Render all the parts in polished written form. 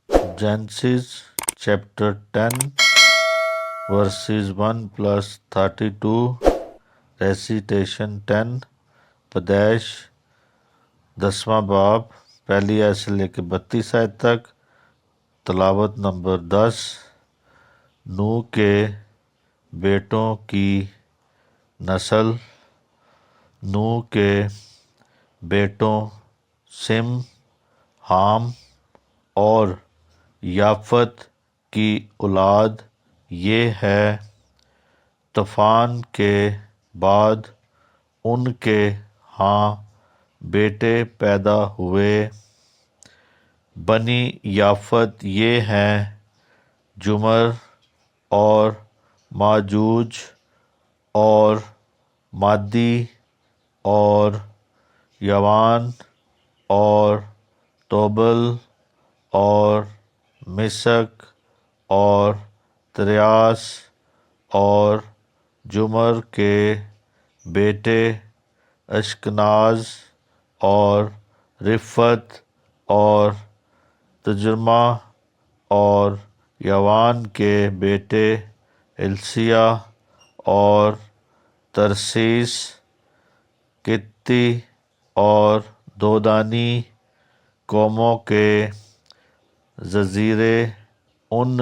Genesis chapter 10 verses 1 plus 32, recitation 10, پیدائش 10واں باب پہلی آیت سے لے کے 32 آیت تک، تلاوت نمبر 10۔ نوح کے بیٹوں کی نسل۔ نوح کے بیٹوں سم، حام اور یافت کی اولاد یہ ہے۔ طوفان کے بعد ان کے ہاں بیٹے پیدا ہوئے۔ بنی یافت یہ ہیں جمر اور ماجوج اور مادی اور یوان اور توبل اور مسک اور تریاس اور جمر کے بیٹے اشکناز اور رفت اور تجرمہ اور یوان کے بیٹے السیہ اور ترسیس، کتی اور دودانی قوموں کے جزیرے ان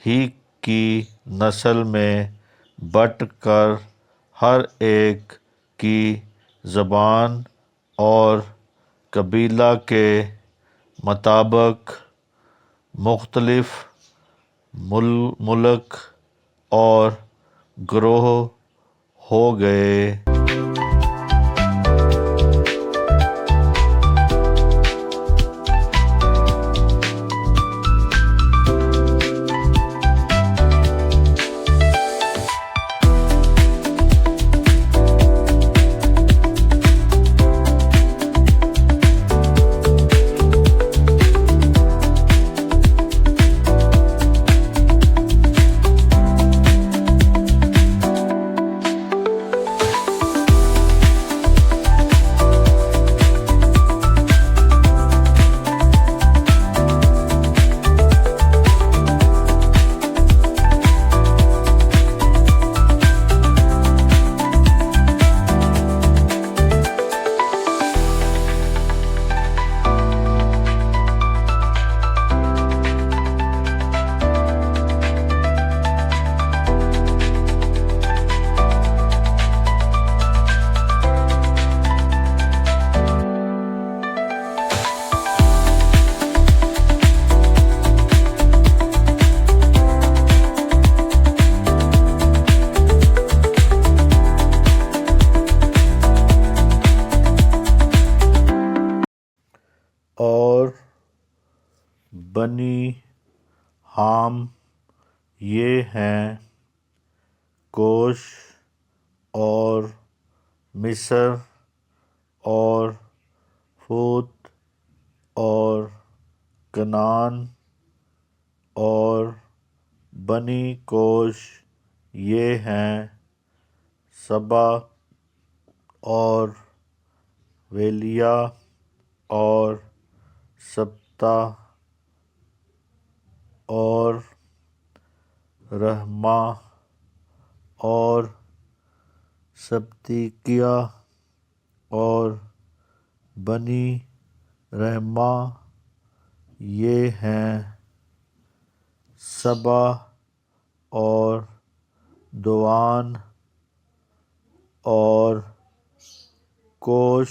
ہی کی نسل میں بٹ کر ہر ایک کی زبان اور قبیلہ کے مطابق مختلف ملک اور گروہ ہو گئے۔ اور بنی حام یہ ہیں کوش اور مصر اور فوت اور کنعان۔ اور بنی کوش یہ ہیں سبا اور ویلیا اور سبتا اور رحمہ اور سبتیکیہ اور بنی رحمہ یہ ہیں سبا اور دوان۔ اور کوش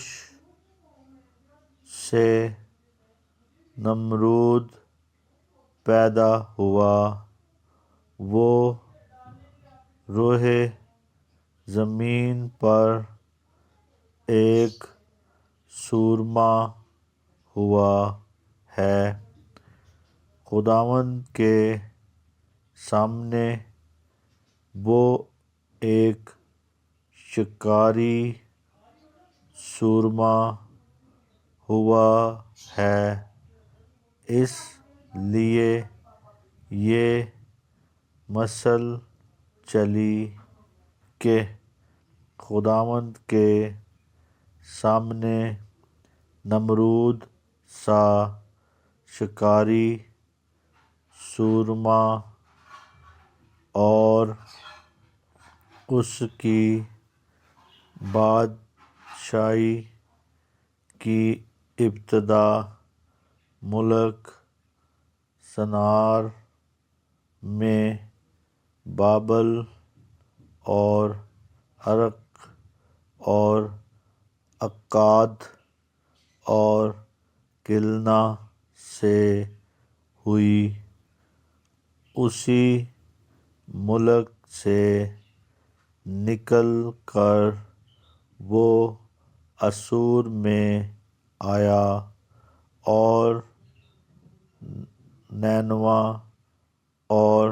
سے نمرود پیدا ہوا، وہ روح زمین پر ایک سورما ہوا ہے۔ خداوند کے سامنے وہ ایک شکاری سورما ہوا ہے، اس لیے یہ مثل چلی کہ خداوند کے سامنے نمرود سا شکاری سورما اور اس کی بادشاہی کی ابتدا ملک سنار میں بابل اور عرق اور اکاد اور کلنا سے ہوئی۔ اسی ملک سے نکل کر وہ اسور میں آیا اور نینوا اور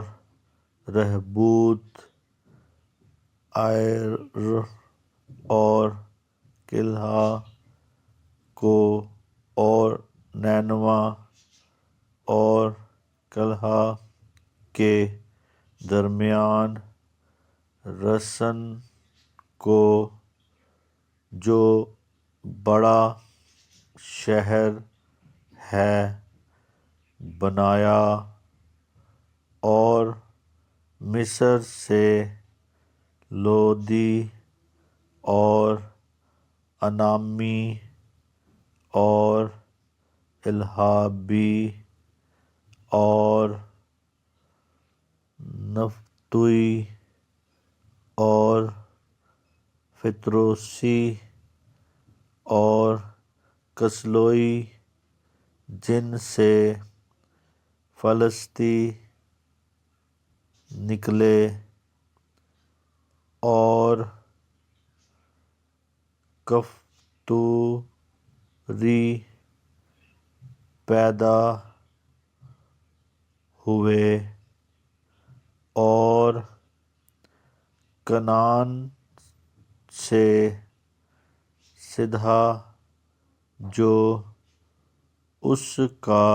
رہوبوت، آئر اور کلہا کو اور نینوا اور کلہا کے درمیان رسن کو جو بڑا شہر ہے بنایا، اور مصر سے لودی اور انامی اور الہابی اور نفتوی اور فتروسی اور کسلوئی، جن سے فلسطی نکلے، اور کفتوری پیدا ہوئے، اور کنعان سے سدھا جو اس کا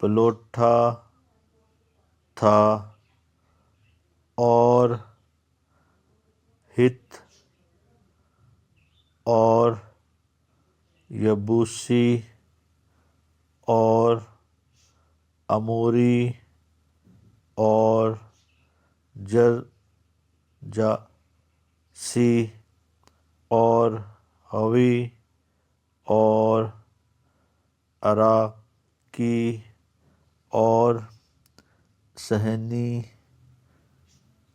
پلوٹا تھا، اور ہت اور یبوسی اور اموری اور جرجاسی اور ہوی اور عراقی اور سہنی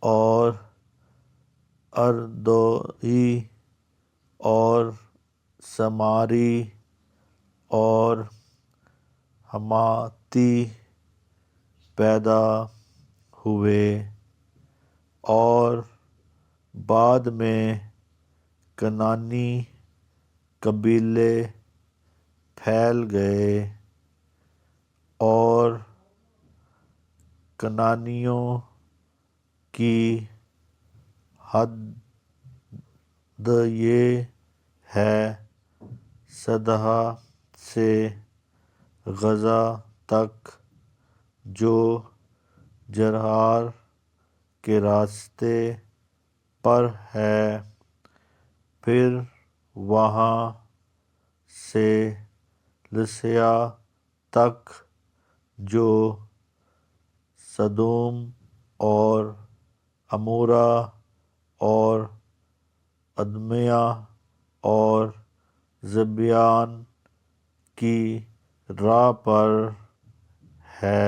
اور اردوئی اور سماری اور حماتی پیدا ہوئے، اور بعد میں کنعانی قبیلے پھیل گئے، اور کنعانیوں کی حد یہ ہے سدھا سے غزہ تک جو جرار کے راستے پر ہے، پھر وہاں سے لسیا تک جو سدوم اور عمورہ اور ادمیہ اور زبیان کی راہ پر ہے۔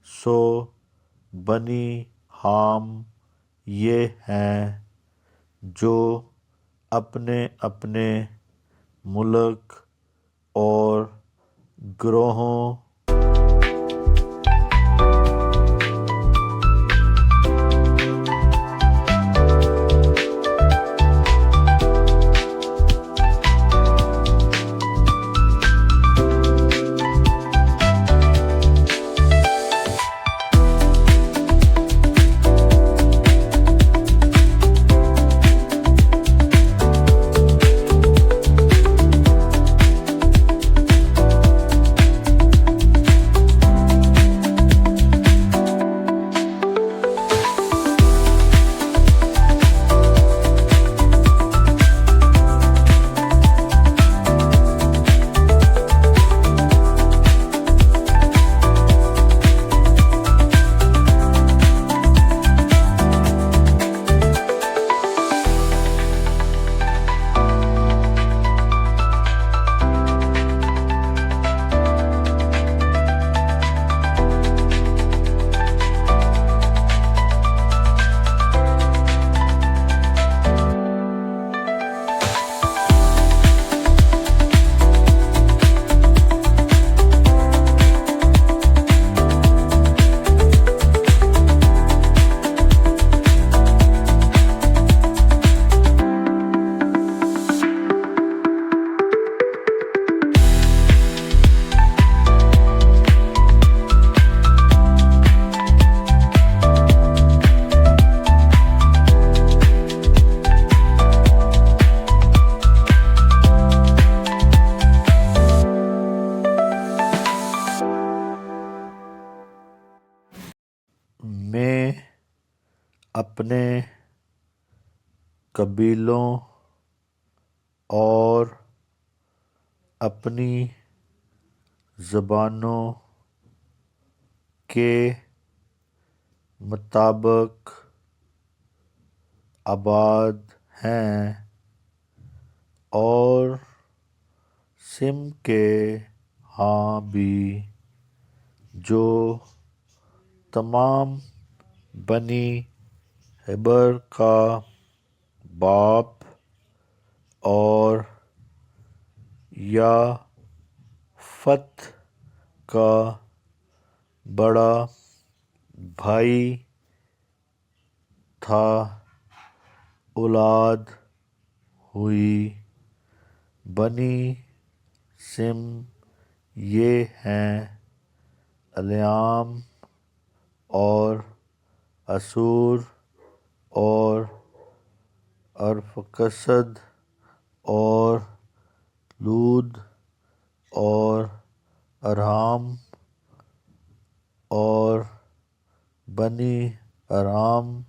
سو بنی حام یہ ہیں جو اپنے اپنے ملک اور گروہوں اپنے قبیلوں اور اپنی زبانوں کے مطابق آباد ہیں، اور سم کے ہاں بھی جو تمام بنی عبر کا باپ اور یافت کا بڑا بھائی تھا، اولاد ہوئی۔ بنی سم یہ ہیں الیام اور اسور اور ارفکسد اور لود اور ارحام، اور بنی ارام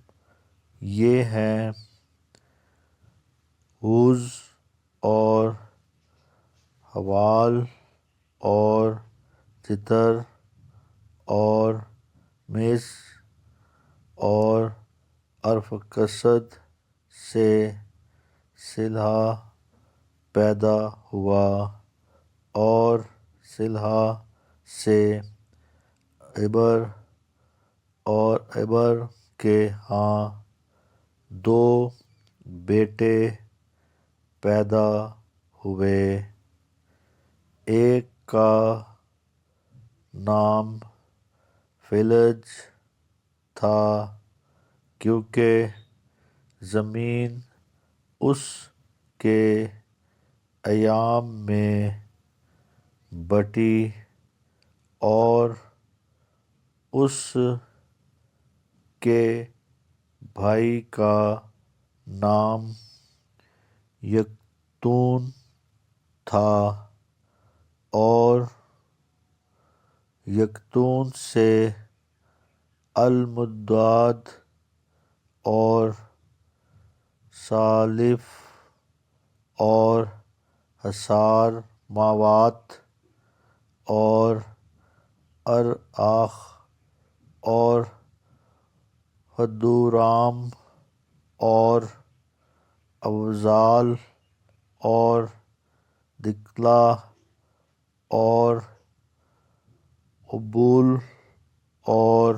یہ ہیں حوز اور حوال اور جتر اور مس، اور ارفکسد سے سلہا پیدا ہوا، اور سلہا سے عبر، اور عبر کے ہاں 2 بیٹے پیدا ہوئے۔ ایک کا نام فلج تھا کیونکہ زمین اس کے ایام میں بٹی، اور اس کے بھائی کا نام یکتون تھا، اور یکتون سے المداد اور سالف اور حصار ماوات اور ارآخ اور حدورام اور اوزال اور دکلا اور عبول اور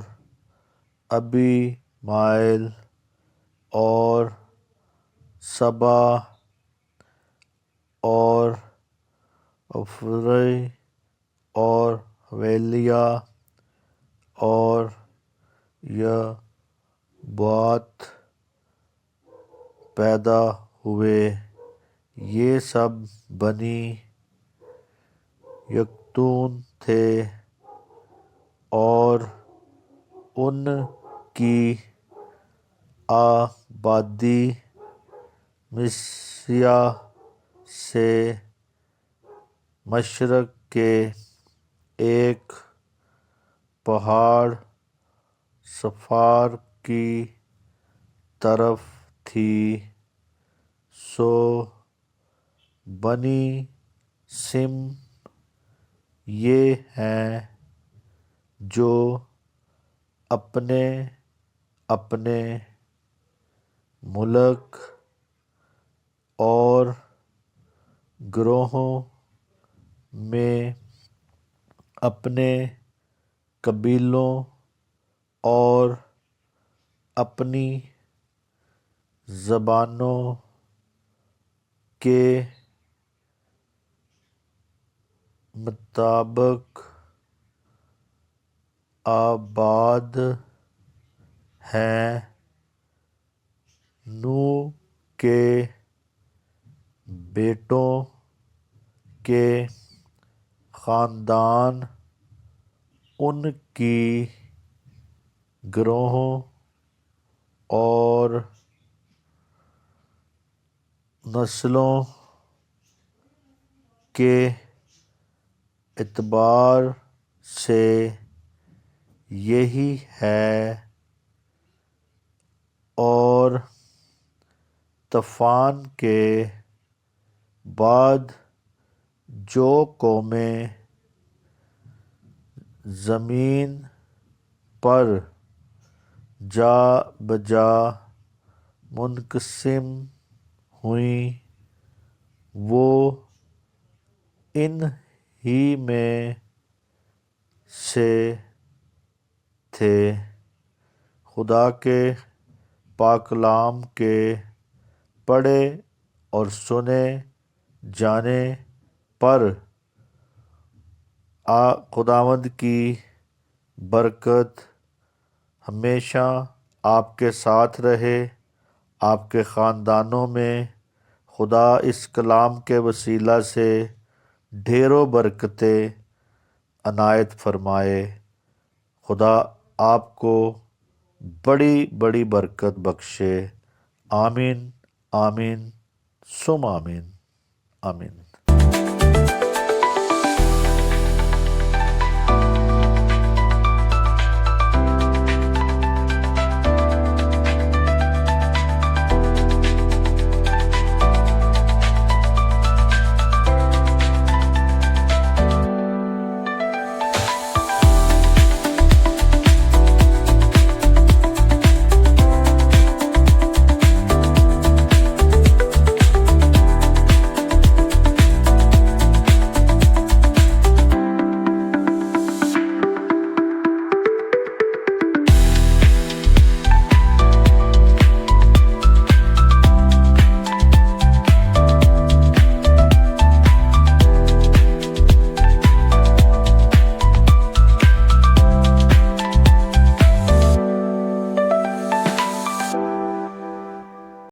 ابی مائل اور سبا اور افری اور حویلیہ اور یبوات پیدا ہوئے۔ یہ سب بنی یکتون تھے، اور ان کی آبادی مصریہ سے مشرق کے ایک پہاڑ صفار کی طرف تھی۔ سو بنی سم یہ ہیں جو اپنے اپنے ملک اور گروہوں میں اپنے قبیلوں اور اپنی زبانوں کے مطابق آباد ہیں۔ نوح کے بیٹوں کے خاندان ان کی گروہوں اور نسلوں کے اعتبار سے یہی ہے۔ اور طوفان کے بعد جو قومیں زمین پر جا بجا منقسم ہوئیں وہ ان ہی میں سے تھے۔ خدا کے پاک کلام کے پڑھے اور سنے جانے پر خداوند کی برکت ہمیشہ آپ کے ساتھ رہے، آپ کے خاندانوں میں خدا اس کلام کے وسیلہ سے ڈھیروں برکتیں عنایت فرمائے۔ خدا آپ کو بڑی بڑی برکت بخشے۔ آمین آمین ثم آمین آمین۔